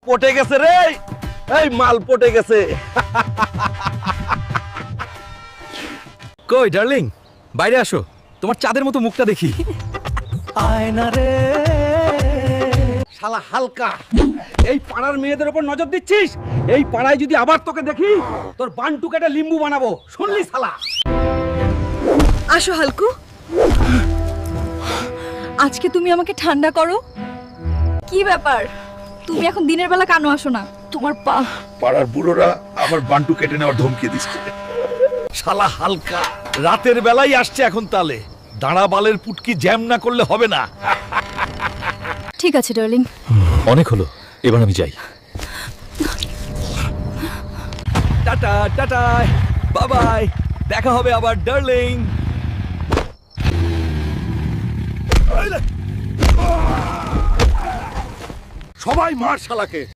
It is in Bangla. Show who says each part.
Speaker 1: পটে গেছে রে, এই মাল পটে গেছে।
Speaker 2: কই ডার্লিং, বাইরে আসো, তোমার চাঁদের মতো মুখটা দেখি।
Speaker 1: আয়না রে শালা হালকা, এই পাড়ার মেয়েদের উপর নজর দিচ্ছিস? এই পাড়ায় যদি আবার তোকে দেখি, তোর বান্টু কেটে লিম্বু বানাবো, শুনলি শালা?
Speaker 3: আসো হালকু, আজকে তুমি আমাকে ঠান্ডা করো। কি ব্যাপার, তুমি এখন দিনের বেলা কেন আসো না? তোমার পা
Speaker 4: পাড়ার বুড়োরা আমার বান্টু কেটে নেওয়ার ধমকি দিচ্ছে।
Speaker 1: শালা হালকা রাতের বেলাই আসছে এখন, তালে দাঁড়া বালের পুটকি জ্যাম না করলে হবে না।
Speaker 3: ঠিক আছে ডার্লিং।
Speaker 2: অনেক হলো, এবার আমি যাই।
Speaker 1: টাটা টাটা, বাই বাই, দেখা হবে আবার ডার্লিং।
Speaker 4: সবাই মার শালাকে।